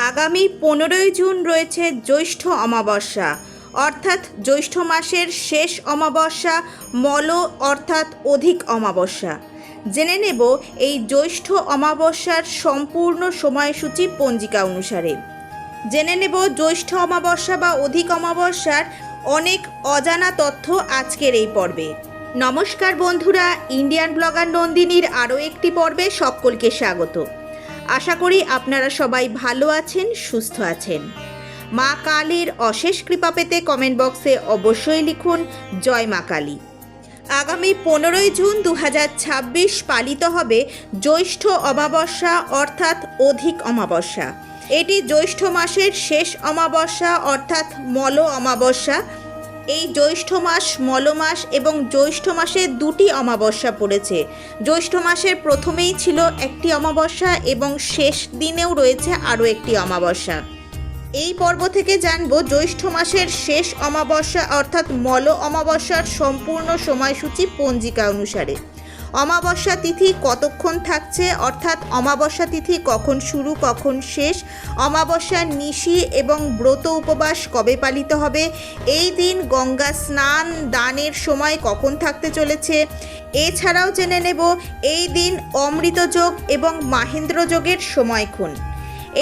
আগামী 15ই জুন রয়েছে জ্যৈষ্ঠ অমাবস্যা অর্থাৎ জ্যৈষ্ঠ মাসের শেষ অমাবস্যা মল অর্থাৎ অধিক অমাবস্যা। জেনে নেব এই জ্যৈষ্ঠ অমাবস্যার সম্পূর্ণ সময়সূচি পঞ্জিকা অনুসারে। জেনে নেব জ্যৈষ্ঠ অমাবস্যা বা অধিক অমাবস্যার অনেক অজানা তথ্য আজকের এই পর্বে। নমস্কার বন্ধুরা, ইন্ডিয়ান ব্লগার নন্দিনীর আরও একটি পর্বে সকলকে স্বাগত। আশা করি আপনারা সবাই ভালো আছেন, সুস্থ আছেন। মা কালীর অশেষ কৃপা পেতে কমেন্ট বক্সে অবশ্যই লিখুন জয় মা কালী। আগামী 15ই জুন 2026 পালিত হবে জ্যৈষ্ঠ অমাবস্যা অর্থাৎ অধিক অমাবস্যা। এটি জ্যৈষ্ঠ মাসের শেষ অমাবস্যা অর্থাৎ মল অমাবস্যা। এই জ্যৈষ্ঠ মাস মল মাস এবং জ্যৈষ্ঠ মাসে দুটি অমাবস্যা পড়েছে। জ্যৈষ্ঠ মাসের প্রথমেই ছিল একটি অমাবস্যা এবং শেষ দিনেও রয়েছে আরও একটি অমাবস্যা। এই পর্ব থেকে জানব জ্যৈষ্ঠ মাসের শেষ অমাবস্যা অর্থাৎ মল অমাবস্যার সম্পূর্ণ সময়সূচি পঞ্জিকা অনুসারে। অমাবস্যা তিথি কতক্ষণ থাকছে অর্থাৎ অমাবস্যা তিথি কখন শুরু কখন শেষ, অমাবস্যার নিশি এবং ব্রত উপবাস কবে পালিত হবে, এই দিন গঙ্গা স্নান দানের সময় কখন থাকতে চলেছে। এছাড়াও জেনে নেব এই দিন অমৃত যোগ এবং মাহেন্দ্র যোগের সময়ক্ষণ।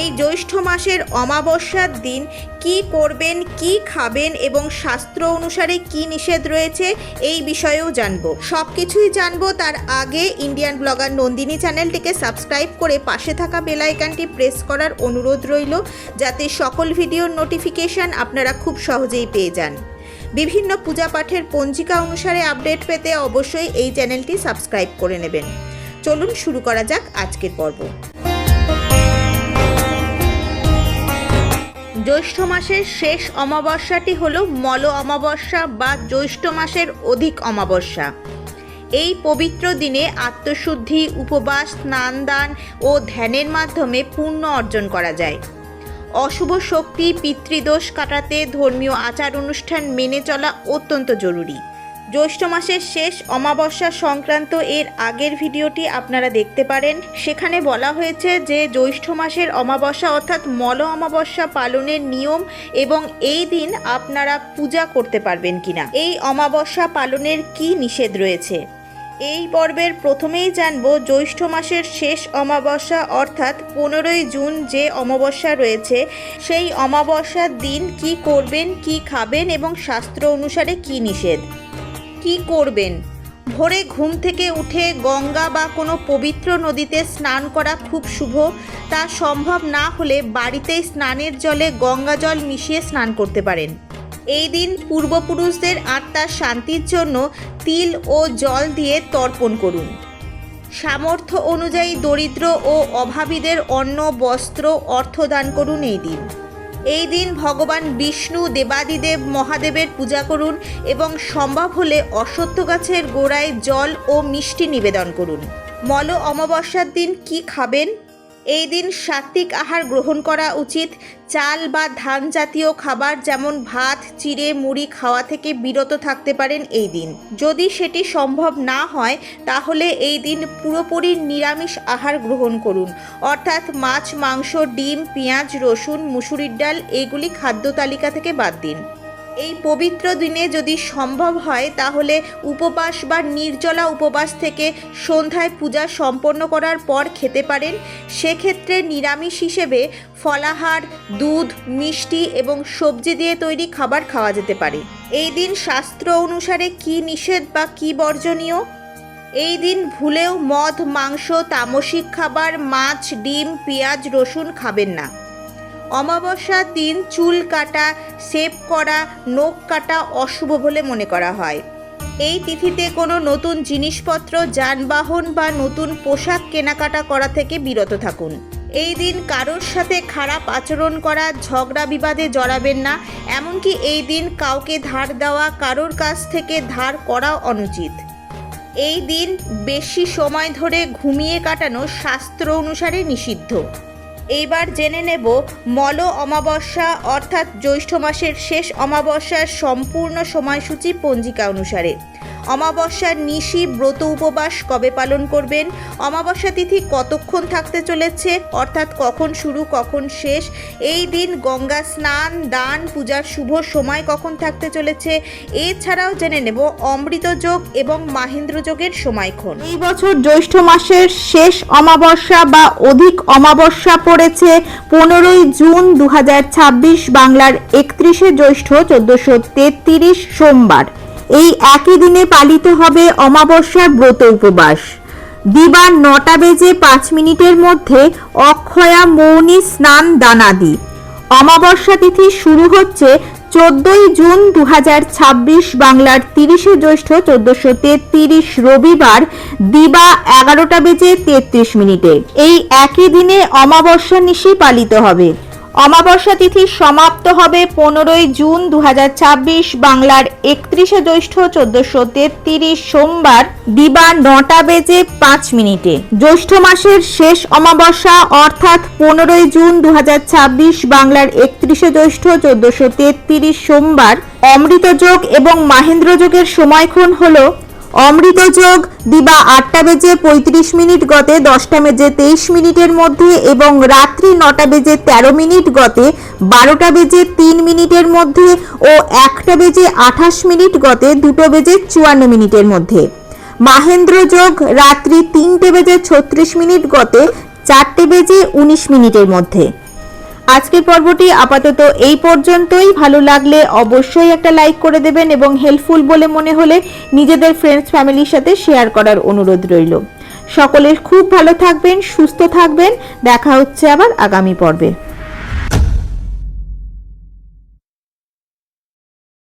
এই জ্যৈষ্ঠ মাসের অমাবস্যার দিন কি করবেন, কি খাবেন এবং শাস্ত্র অনুসারে কি নিষেধ রয়েছে এই বিষয়েও জানবো। সব কিছুই জানবো তার আগে ইন্ডিয়ান ব্লগার নন্দিনী চ্যানেলটিকে সাবস্ক্রাইব করে পাশে থাকা বেল আইকনটি প্রেস করার অনুরোধ রইল, যাতে সকল ভিডিওর নোটিফিকেশন আপনারা খুব সহজেই পেয়ে যান। বিভিন্ন পূজা পাঠের পঞ্জিকা অনুসারে আপডেট পেতে অবশ্যই এই চ্যানেলটি সাবস্ক্রাইব করে নেবেন। চলুন শুরু করা যাক আজকের পর্ব। জ্যৈষ্ঠ মাসের শেষ অমাবস্যাটি হলো মল অমাবস্যা বা জ্যৈষ্ঠ মাসের অধিক অমাবস্যা। এই পবিত্র দিনে আত্মশুদ্ধি, উপবাস, স্নান দান ও ধ্যানের মাধ্যমে পুণ্য অর্জন করা যায়। অশুভ শক্তি, পিতৃদোষ কাটাতে ধর্মীয় আচার অনুষ্ঠান মেনে চলা অত্যন্ত জরুরি। জ্যৈষ্ঠ মাসের শেষ অমাবস্যা সংক্রান্ত এর আগের ভিডিওটি আপনারা দেখতে পারেন। সেখানে বলা হয়েছে যে জ্যৈষ্ঠ মাসের অমাবস্যা অর্থাৎ মল অমাবস্যা পালনের নিয়ম এবং এই দিন আপনারা পূজা করতে পারবেন কিনা, এই অমাবস্যা পালনের কি নিষেধ রয়েছে। এই পর্বের প্রথমেই জানব জ্যৈষ্ঠ মাসের শেষ অমাবস্যা অর্থাৎ 15ই জুন যে অমাবস্যা রয়েছে সেই অমাবস্যার দিন কি করবেন, কি খাবেন এবং শাস্ত্র অনুসারে কি নিষেধ। কি করবেন? ভোরে ঘুম থেকে উঠে গঙ্গা বা কোনো পবিত্র নদীতে স্নান করা খুব শুভ। তা সম্ভব না হলে বাড়িতেই স্নানের জলে গঙ্গা জল মিশিয়ে স্নান করতে পারেন। এই দিন পূর্বপুরুষদের আত্মার শান্তির জন্য তিল ও জল দিয়ে তর্পণ করুন। সামর্থ্য অনুযায়ী দরিদ্র ও অভাবীদের অন্ন, বস্ত্র, অর্থ দান করুন। এই দিন ভগবান বিষ্ণু, দেবাদিদেব মহাদেবের পূজা করুন এবং সম্ভব হলে অশ্বত্থ গাছের গোড়ায় জল ও মিষ্টি নিবেদন করুন। মল অমাবস্যার দিন কি খাবেন? এই দিন সাত্ত্বিক আহার গ্রহণ করা উচিত। চাল বা ধান জাতীয় খাবার যেমন ভাত, চিড়ে, মুড়ি খাওয়া থেকে বিরত থাকতে পারেন এই দিন। যদি সেটি সম্ভব না হয় তাহলে এই দিন পুরোপুরি নিরামিষ আহার গ্রহণ করুন, অর্থাৎ মাছ, মাংস, ডিম, পেঁয়াজ, রসুন, মুসুরির ডাল এগুলি খাদ্য তালিকা থেকে বাদ দিন। এই পবিত্র দিনে যদি সম্ভব হয় তাহলে উপবাস বা নির্জলা উপবাস থেকে সন্ধ্যায় পূজা সম্পন্ন করার পর খেতে পারেন। সেক্ষেত্রে নিরামিষ হিসেবে ফলাহার, দুধ, মিষ্টি এবং সবজি দিয়ে তৈরি খাবার খাওয়া যেতে পারে। এই দিন শাস্ত্র অনুসারে কি নিষেধ বা কি বর্জনীয়? এই দিন ভুলেও মদ, মাংস, তামসিক খাবার, মাছ, ডিম, পেঁয়াজ, রসুন খাবেন না। অমাবস্যার দিন চুল কাটা, শেভ করা, নখ কাটা অশুভ বলে মনে করা হয়। এই তিথিতে কোনো নতুন জিনিসপত্র, যানবাহন বা নতুন পোশাক কেনাকাটা করা থেকে বিরত থাকুন। এই দিন কারোর সাথে খারাপ আচরণ করা, ঝগড়া বিবাদে জড়াবেন না। এমনকি এই দিন কাউকে ধার দেওয়া, কারোর কাছ থেকে ধার করাও অনুচিত। এই দিন বেশি সময় ধরে ঘুমিয়ে কাটানো শাস্ত্র অনুসারে নিষিদ্ধ। এইবার জেনে নেব মল অমাবস্যা অর্থাৎ জ্যৈষ্ঠ মাসের শেষ অমাবস্যার সম্পূর্ণ সময়সূচি পঞ্জিকা অনুসারে। অমাবস্যার নিশি ব্রত উপবাস কবে পালন করবেন, অমাবস্যা তিথি কতক্ষণ থাকতে চলেছে, অর্থাৎ কখন শুরু কখন শেষ, এই দিন গঙ্গা স্নান দান পূজার শুভ সময় কখন থাকতে চলেছে, এছাড়াও জেনে নেব অমৃত যোগ এবং মাহেন্দ্র যোগের সময়ক্ষণ। এই বছর জ্যৈষ্ঠ মাসের শেষ অমাবস্যা বা অধিক অমাবস্যা পড়েছে 15ই জুন 2026 বাংলার 31শে জ্যৈষ্ঠ 1433 সোমবার। এই একই দিনে পালিত হবে অমাবস্যার ব্রত উপবাস। দিবা 9টা বেজে 5 মিনিটের মধ্যে অক্ষয়া মৌনী স্নান দানাদি। অমাবস্যা তিথি শুরু হচ্ছে 14ই জুন 2026 বাংলার 30শে জ্যৈষ্ঠ 1433 রবিবার দিবা 11টা বেজে 33 মিনিটে। এই একই দিনে অমাবস্যা নিশি পালিত হবে। অমাবস্যা তিথি সমাপ্ত হবে 15ই জুন 2026 বাংলার 31শে জ্যৈষ্ঠ 1433 সোমবার দিবা 9টা বেজে 5 মিনিটে। জ্যৈষ্ঠ মাসের শেষ অমাবস্যা অর্থাৎ 15ই জুন 2026 বাংলার 31শে জ্যৈষ্ঠ 1433 সোমবার অমৃত যোগ এবং মাহেন্দ্র যোগের সময়ক্ষণ হলো অমৃত যোগ দিবা 8টা বেজে 35 মিনিট গতে 10টা বেজে 23 মিনিটের মধ্যে এবং রাত্রি 9টা বেজে 13 মিনিট গতে 12টা বেজে 3 মিনিটের মধ্যে ও 1টা বেজে 28 মিনিট গতে 2টো বেজে 54 মিনিটের মধ্যে। মাহেন্দ্র যোগ রাত্রি 3টে বেজে 36 মিনিট গতে 4টে বেজে 19 মিনিটের মধ্যে। আজকের পর্বটি আপাতত এই পর্যন্তই। ভালো লাগলে অবশ্যই একটা লাইক করে দেবেন এবং হেল্পফুল বলে মনে হলে নিজেদের ফ্রেন্ডস ফ্যামিলির সাথে শেয়ার করার অনুরোধ রইল। সকলের খুব ভালো থাকবেন, সুস্থ থাকবেন। দেখা হচ্ছে আবার আগামী পর্বে।